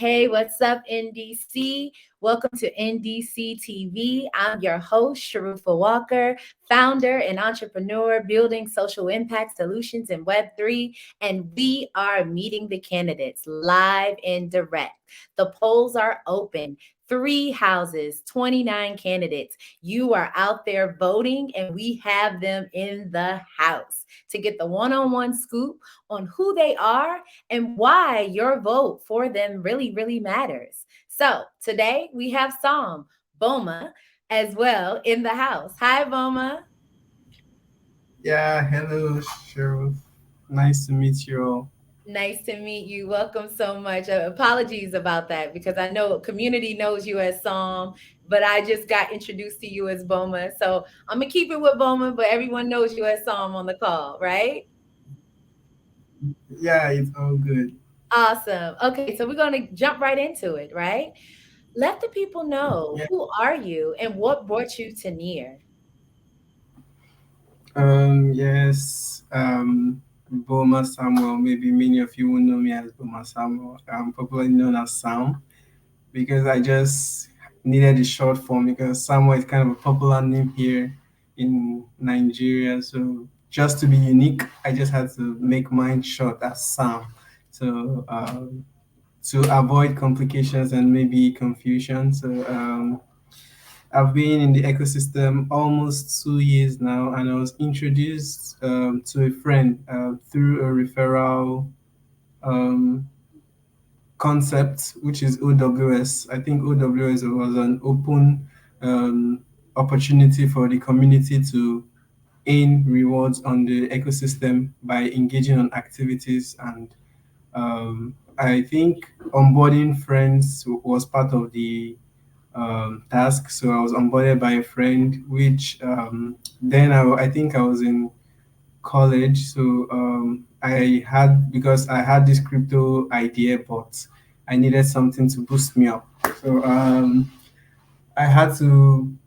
hey, what's up, NDC? Welcome to NDC TV. I'm your host, Sharufa Walker, founder and entrepreneur building social impact solutions in Web3. And we are meeting the candidates live and direct. The polls are open. Three houses, 29 candidates. You are out there voting, and we have them in the house to get the one on one scoop on who they are and why your vote for them really matters. So today we have Boma as well in the house. Hi, Boma. Yeah, hello, Cheryl. Nice to meet you all. Nice to meet you. Welcome so much. Apologies about that because I know community knows you as but I just got introduced to you as Boma. So I'm gonna keep it with Boma, but everyone knows you as on the call, right? Yeah, it's all good. Awesome. Okay, so we're gonna jump right into it, right? Let the people know, Yeah. who are you and what brought you to Near? Yes. Boma Samuel. Maybe many of you will know me as Boma Samuel. I'm popularly known as Sam because I just needed the short form because Samuel is kind of a popular name here in Nigeria. So just to be unique, I just had to make mine short as Sam. So to avoid complications and maybe confusion. So I've been in the ecosystem almost 2 years now, and I was introduced to a friend through a referral um, concept, which is OWS. I think OWS was an open opportunity for the community to earn rewards on the ecosystem by engaging on activities. And I think onboarding friends was part of the task. So I was onboarded by a friend, which then I think I was in college. So because I had this crypto idea, but I needed something to boost me up. So I had to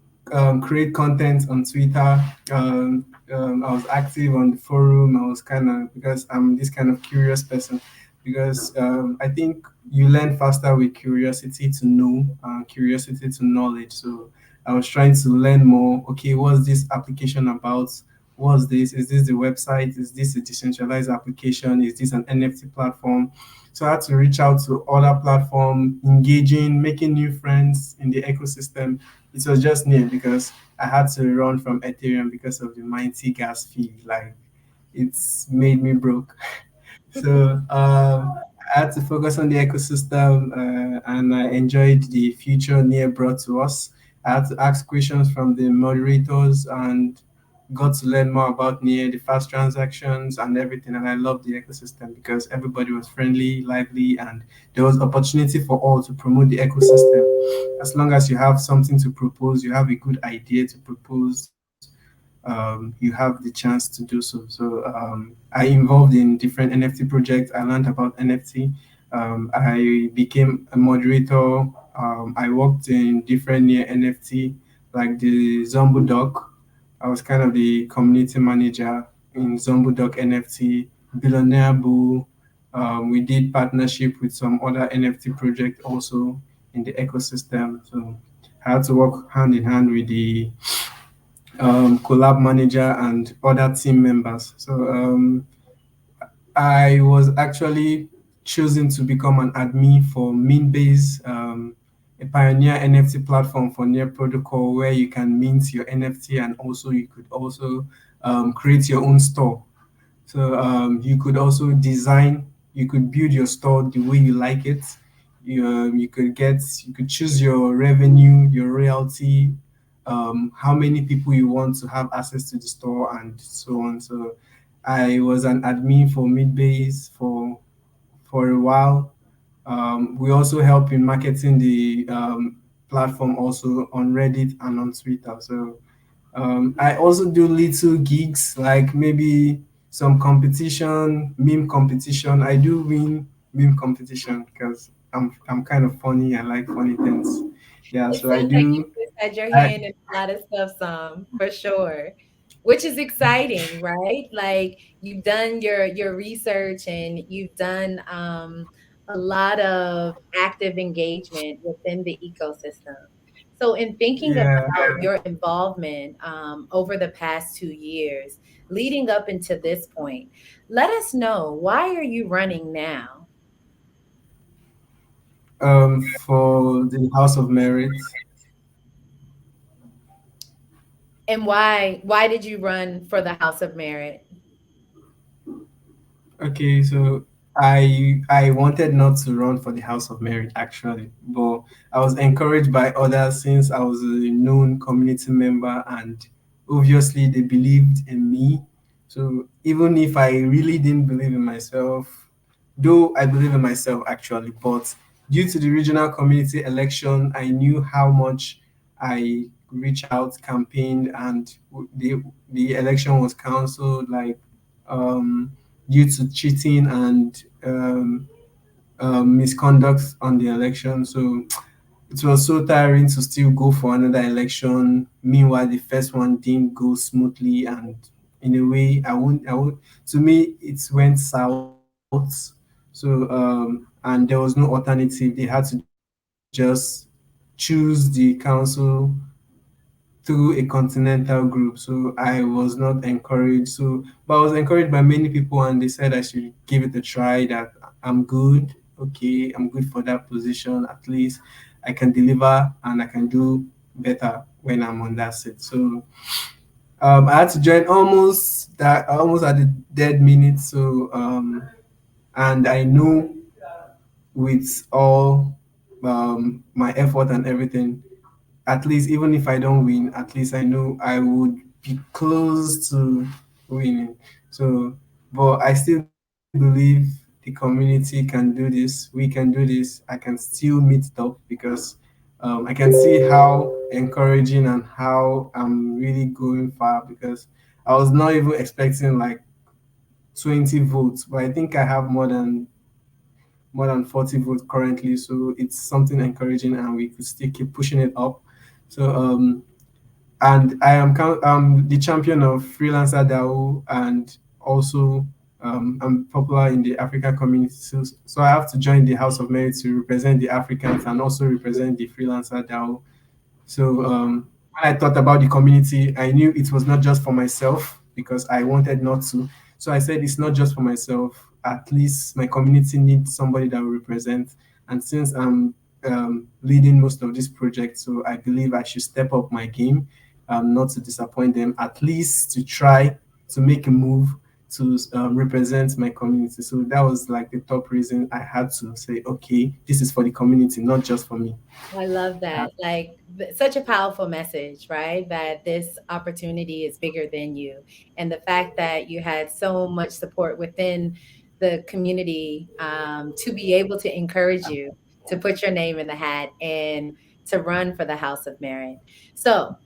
create content on Twitter. I was active on the forum. I was kind of, because I'm this kind of curious person, because I think you learn faster with curiosity to know, curiosity to knowledge. So I was trying to learn more. Okay, what's this application about? What's this? Is this the website? Is this a decentralized application? Is this an NFT platform? So I had to reach out to other platform, engaging, making new friends in the ecosystem. It was just neat because I had to run from Ethereum because of the mighty gas fee. Like it's made me broke. So I had to focus on the ecosystem, and I enjoyed the future Near brought to us. I had to ask questions from the moderators and got to learn more about Near, the fast transactions and everything. And I loved the ecosystem because everybody was friendly, lively, and there was opportunity for all to promote the ecosystem. As long as you have something to propose, you have a good idea to propose, you have the chance to do so. So I involved in different NFT projects. I learned about NFT. I became a moderator. I worked in different near NFT, like the Zombo Doc. I was kind of the community manager in Zombo Doc NFT, Billionaire Boo. We did partnership with some other NFT project also in the ecosystem. So I had to work hand in hand with the collab manager and other team members. So I was actually choosing to become an admin for Meanbase, a pioneer NFT platform for Near Protocol, where you can mint your NFT and also you could also create your own store. So you could also design, you could build your store the way you like it. You could choose your revenue, your royalty, how many people you want to have access to the store, and so on. So I was an admin for Midbase for a while. We also help in marketing the platform also on Reddit and on Twitter. So I also do little gigs like maybe some competition, meme competition. I do win meme competition because I'm kind of funny. I like funny things. Yeah, It so I seems like you do. just had your I hand in a lot of stuff, for sure, which is exciting, right? Like you've done your research and you've done a lot of active engagement within the ecosystem. So, in thinking Yeah. about your involvement over the past 2 years, leading up into this point, let us know, why are you running now? For the House of Merit. And why did you run for the House of Merit? Okay, so I wanted not to run for the House of Merit actually, but I was encouraged by others since I was a known community member, and obviously they believed in me. So even if I really didn't believe in myself, though I believe in myself actually, but due to the regional community election, I knew how much I reach out, campaigned, and the election was cancelled like um due to cheating and misconduct on the election. So it was so tiring to still go for another election. Meanwhile, the first one didn't go smoothly, and in a way, I won't. To me, it went south. So and there was no alternative. They had to just choose the council through a continental group. So I was not encouraged. So, but I was encouraged by many people, and they said I should give it a try. That I'm good. Okay, I'm good for that position. At least I can deliver and I can do better when I'm on that seat. So I had to join almost at the dead minute. So and I knew with all my effort and everything, at least even if I don't win, at least I know I would be close to winning. So, but I still believe the community can do this. We can do this. I can still meet up because I can see how encouraging and how I'm really going far because I was not even expecting like 20 votes, but I think I have more than 40 votes currently. So it's something encouraging, and we could still keep pushing it up. So and I'm the champion of freelancer DAO, and also I'm popular in the African community. So I have to join the House of Merit to represent the Africans and also represent the freelancer DAO. So when I thought about the community, I knew it was not just for myself because I wanted not to. So I said it's not just for myself. At least my community needs somebody that will represent. And since I'm leading most of this project, so I believe I should step up my game, not to disappoint them. At least to try to make a move to represent my community. So that was like the top reason I had to say, okay, this is for the community, not just for me. I love that. Like, such a powerful message, right? That this opportunity is bigger than you. And the fact that you had so much support within the community to be able to encourage you to put your name in the hat and to run for the House of Merit. So,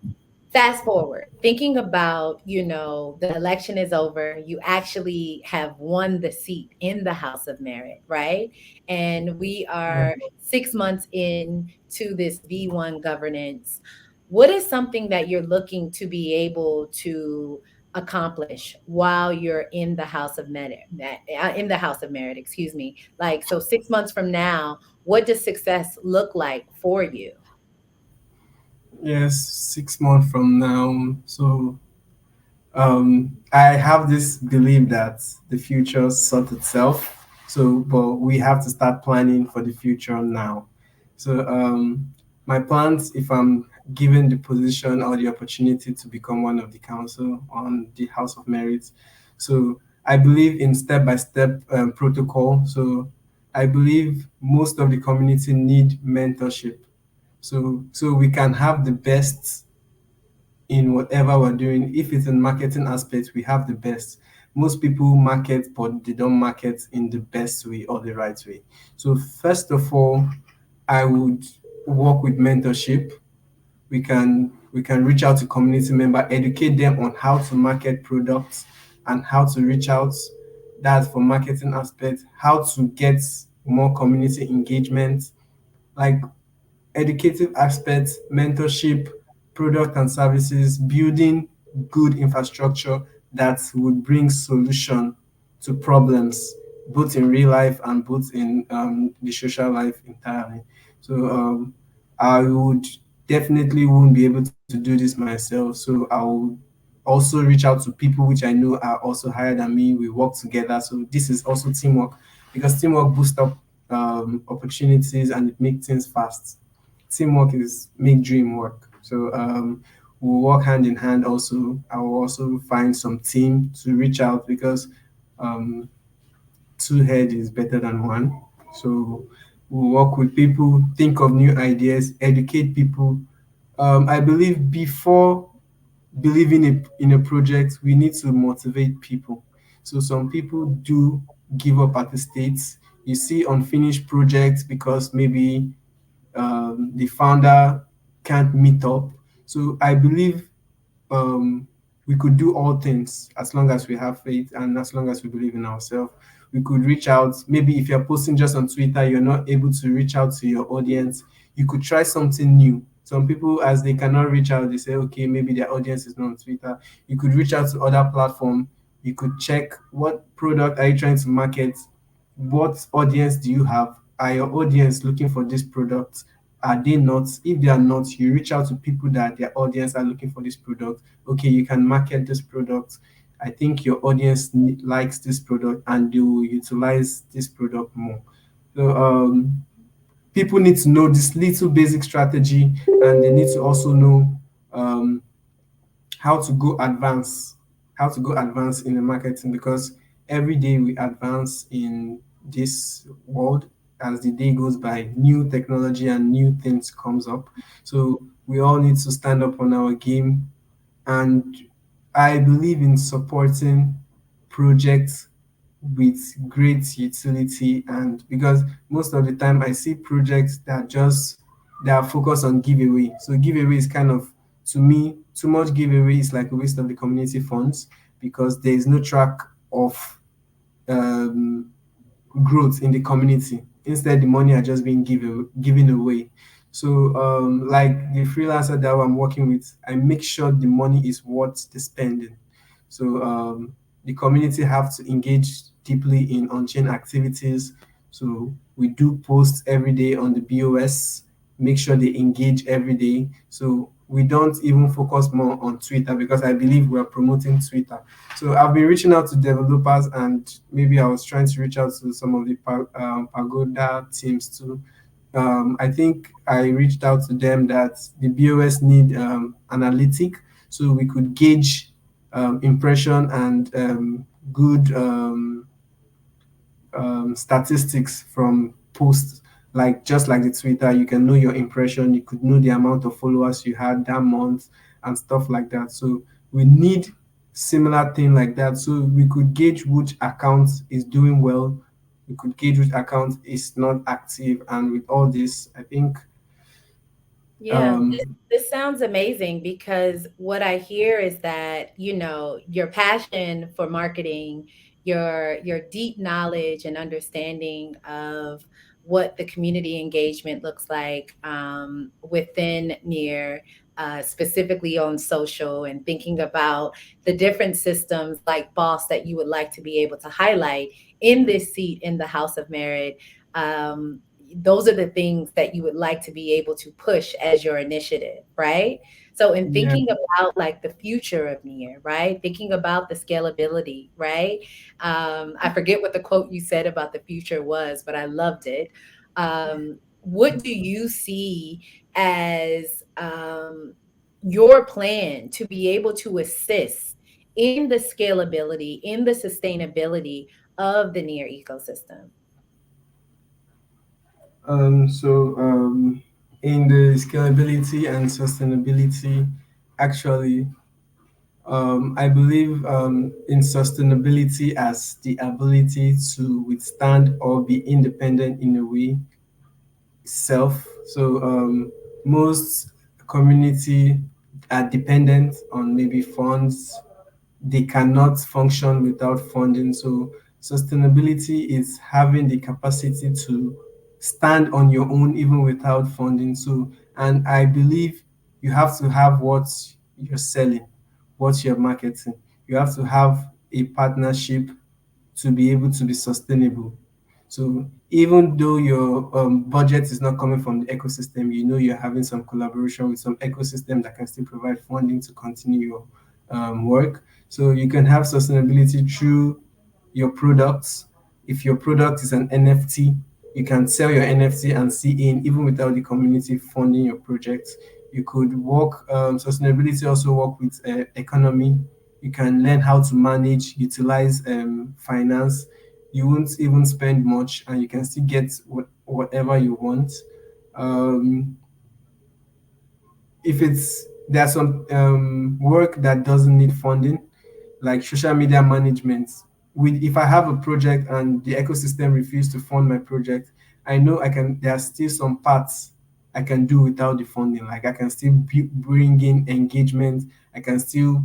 fast forward, thinking about, the election is over, you actually have won the seat in the House of Merit, right? And we Yeah. are 6 months into this V1 governance. What is something that you're looking to be able to accomplish while you're in the House of Merit, excuse me? Like, so 6 months from now, what does success look like for you? Yes, 6 months from now. So I have this belief that the future sorts itself. So, but we have to start planning for the future now. So, my plans, if I'm given the position or the opportunity to become one of the council on the House of Merit, so I believe in step-by-step protocol. So, I believe most of the community need mentorship. So we can have the best in whatever we're doing. If it's in marketing aspects, we have the best. Most people market, but they don't market in the best way or the right way. So first of all, I would work with mentorship. We can reach out to community member, educate them on how to market products and how to reach out. That's for marketing aspect. How to get more community engagement, like educative aspects, mentorship, product and services, building good infrastructure that would bring solution to problems both in real life and both in the social life entirely. So I would definitely won't be able to do this myself. So I will also reach out to people which I know are also higher than me. We work together. So this is also teamwork because teamwork boosts up opportunities and it makes things fast. Teamwork is make dream work. So we'll work hand in hand. Also, I will also find some team to reach out because um, two head is better than one. So we'll work with people, think of new ideas, educate people. I believe before believing in a project, we need to motivate people. So some people do give up at the states. You see unfinished projects because maybe the founder can't meet up. So I believe um, we could do all things as long as we have faith and as long as we believe in ourselves. We could reach out. Maybe if you're posting just on Twitter, you're not able to reach out to your audience. You could try something new. Some people, as they cannot reach out, they say, okay, maybe their audience is not on Twitter. You could reach out to other platform. You could check what product are you trying to market, what audience do you have? Are your audience looking for this product? Are they not? If they are not, you reach out to people that their audience are looking for this product. Okay, you can market this product. I think your audience likes this product and they will utilize this product more. So people need to know this little basic strategy and they need to also know um, how to go advance, how to go advance in the marketing because every day we advance in this world as the day goes by, new technology and new things comes up. So we all need to stand up on our game and I believe in supporting projects with great utility and because most of the time I see projects that are focused on giveaway. So giveaway is kind of to me too much giveaway is like a waste of the community funds because there is no track of um, growth in the community. Instead, the money are just being given away. So, like the freelancer that I'm working with, I make sure the money is worth the spending. So, the community have to engage deeply in on-chain activities. So, we do posts every day on the BOS. Make sure they engage every day. So we don't even focus more on Twitter because I believe we're promoting Twitter. So I've been reaching out to developers and maybe I was trying to reach out to some of the Pagoda teams too. I think I reached out to them that the BOS need analytic so we could gauge impression and good statistics from posts like just like the Twitter, you can know your impression, you could know the amount of followers you had that month and stuff like that. So we need similar thing like that so we could gauge which account is doing well, we could gauge which account is not active, and with all this, I think Yeah, um, this sounds amazing because what I hear is that, your passion for marketing, your deep knowledge and understanding of what the community engagement looks like within near specifically on social and thinking about the different systems like boss that you would like to be able to highlight in this seat in the House of Merit. Those are the things that you would like to be able to push as your initiative, right? So, in yeah, thinking about like the future of NEAR, right? Thinking about the scalability, right? I forget what the quote you said about the future was, but I loved it. What do you see as your plan to be able to assist in the scalability, in the sustainability of the NEAR ecosystem? so in the scalability and sustainability, actually I believe in sustainability as the ability to withstand or be independent in a way self. So most community are dependent on maybe funds. They cannot function without funding. So sustainability is having the capacity to stand on your own even without funding. So and I believe you have to have what you're selling, what you're marketing. You have to have a partnership to be able to be sustainable. So even though your budget is not coming from the ecosystem, you know you're having some collaboration with some ecosystem that can still provide funding to continue your work. So you can have sustainability through your products. If your product is an NFT, you can sell your NFT and see in even without the community funding your project. You could work sustainability also work with economy. You can learn how to manage, utilize finance. You won't even spend much, and you can still get whatever you want. Um, if it's there's some work that doesn't need funding, like social media management. With if I have a project and the ecosystem refuse to fund my project, I know I can. There are still some parts I can do without the funding. Like I can still bring in engagement. I can still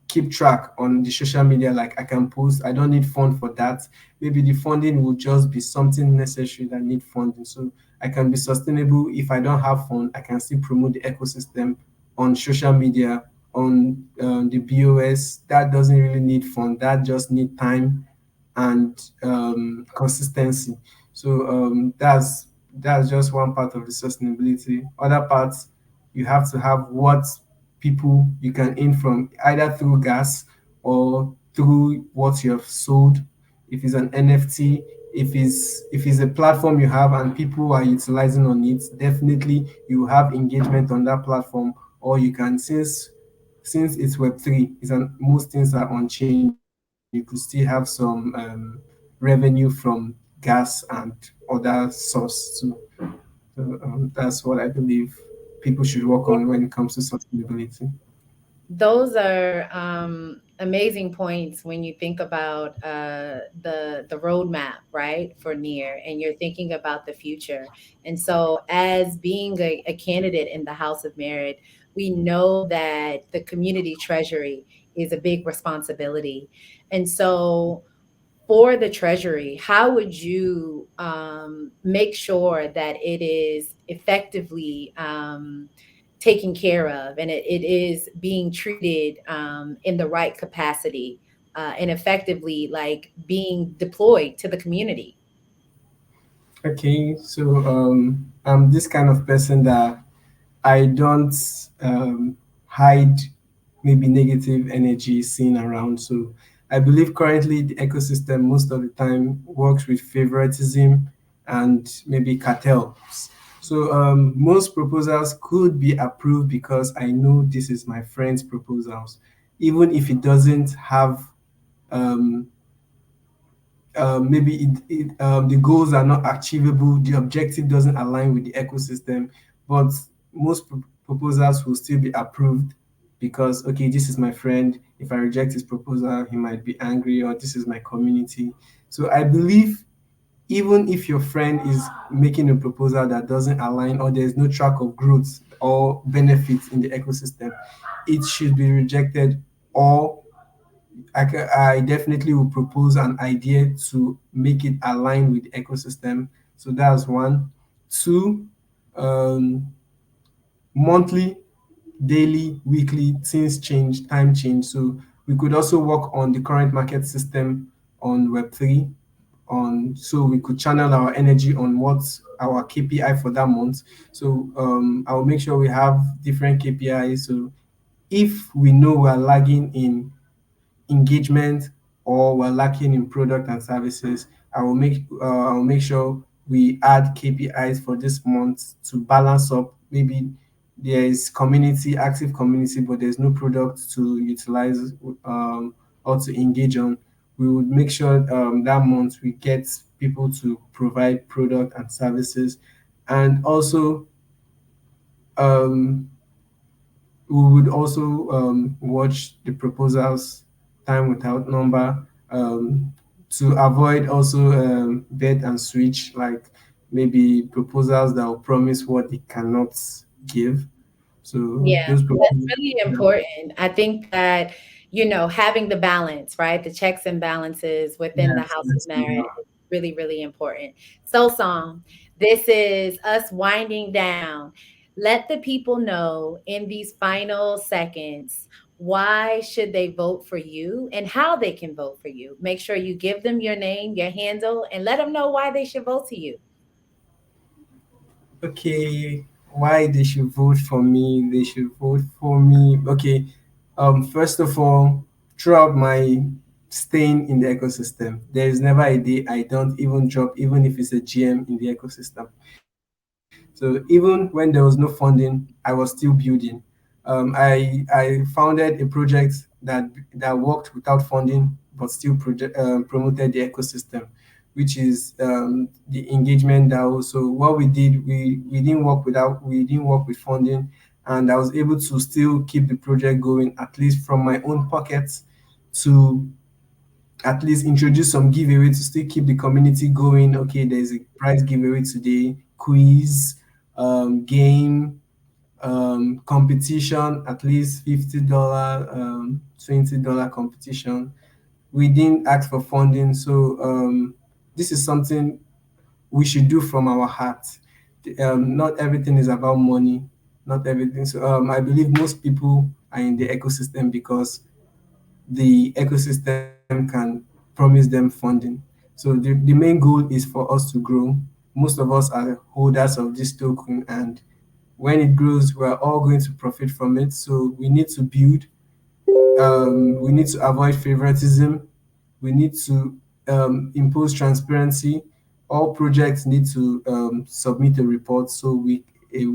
keep track on the social media. Like I can post. I don't need fund for that. Maybe the funding will just be something necessary that need funding. So I can be sustainable. If I don't have fund, I can still promote the ecosystem on social media, on the BOS. That doesn't really need fund. That just need time and consistency. So that's just one part of the sustainability. Other parts, you have to have what people you can earn from either through gas or through what you have sold. If it's an NFT, if it's a platform you have and people are utilizing on it, definitely you have engagement on that platform. Or you can since it's Web3, it's an, most things are on chain. You could still have some revenue from gas and other source too. So that's what I believe people should work on when it comes to sustainability. Those are amazing points when you think about the roadmap, right, for near, and you're thinking about the future. And so, as being a candidate in the House of Merit, we know that the community treasury is a big responsibility. And so, for the treasury, how would you make sure that it is effectively taken care of, and it is being treated in the right capacity, and effectively like being deployed to the community? Okay, so I'm this kind of person that I don't hide maybe negative energy seen around. So I believe currently the ecosystem most of the time works with favoritism and maybe cartels. So most proposals could be approved because I know this is my friend's proposals, even if it doesn't have um, maybe the goals are not achievable, the objective doesn't align with the ecosystem, but most proposals will still be approved because, okay, this is my friend. If I reject his proposal, he might be angry, or this is my community. So I believe even if your friend is making a proposal that doesn't align or there's no track of growth or benefits in the ecosystem, it should be rejected, or I definitely will propose an idea to make it align with the ecosystem. So that's one. Two, um, monthly, daily, weekly, things change, time change. So we could also work on the current market system on Web3, on so we could channel our energy on what's our KPI for that month. So I'll make sure we have different KPIs. So if we know we're lagging in engagement or we're lacking in product and services, I'll make sure we add KPIs for this month to balance up. Maybe there is community, active community, but there's no product to utilize or to engage on. We would make sure that month we get people to provide product and services, and also um, we would also watch the proposals time without number to avoid also bait and switch, like maybe proposals that will promise what it cannot give. So Yeah, those that's proposals, really yeah, important. I think that, having the balance, right? The checks and balances within the yes, House of yes, Merit is really, really important. So, Psalm, this is us winding down. Let the people know in these final seconds why should they vote for you and how they can vote for you. Make sure you give them your name, your handle, and let them know why they should vote to you. Okay, why they should vote for me? They should vote for me. Okay, first of all, throughout my staying in the ecosystem, there is never a day I don't even drop, even if it's a GM in the ecosystem. So even when there was no funding, I was still building. I founded a project that worked without funding, but still promoted the ecosystem, which is the engagement DAO. So what we did, we didn't work with funding, and I was able to still keep the project going, at least from my own pockets, to at least introduce some giveaway to still keep the community going. Okay, there's a prize giveaway today, quiz, game, competition, at least $50, $20 competition. We didn't ask for funding, so this is something we should do from our heart. Not everything is about money, not everything. So I believe most people are in the ecosystem because the ecosystem can promise them funding. So the main goal is for us to grow. Most of us are holders of this token, and when it grows, we're all going to profit from it. So we need to build, we need to avoid favoritism. We need to impose transparency. All projects need to submit a report so we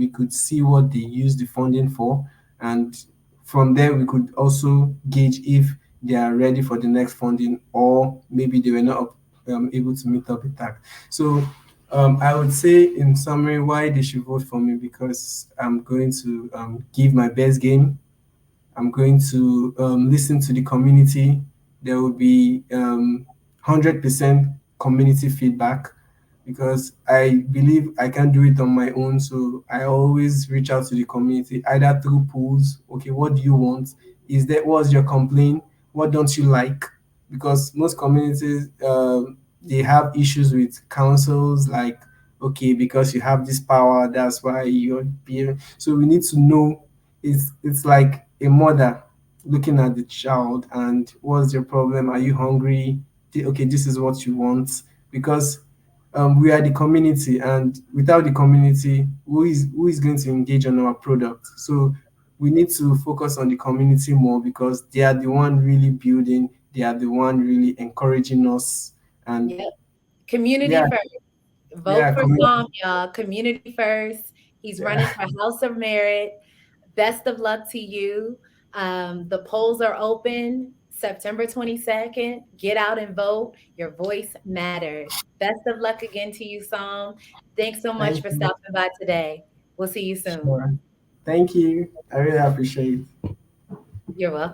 could see what they use the funding for, and from there we could also gauge if they are ready for the next funding or maybe they were not able to meet up the tag. So I would say in summary why they should vote for me because I'm going to give my best game. I'm going to listen to the community. There will be 100% community feedback because I believe I can't do it on my own. So I always reach out to the community either through polls. Okay, what do you want? Is that what's your complaint? What don't you like? Because most communities they have issues with councils like okay because you have this power that's why you're being so we need to know it's like a mother looking at the child and what's your problem? Are you hungry? Okay, this is what you want because we are the community, and without the community, who is going to engage on our product? So we need to focus on the community more because they are the one really building. They are the one really encouraging us, and Yep. Community yeah, first. Vote yeah, for Psalm, y'all. Community first. He's running yeah. for House of Merit. Best of luck to you. The polls are open September 22nd. Get out and vote. Your voice matters. Best of luck again to you, Psalm. Thanks so much Thank for you. stopping by today. We'll see you soon. Sure. Thank you. I really appreciate it. You're welcome.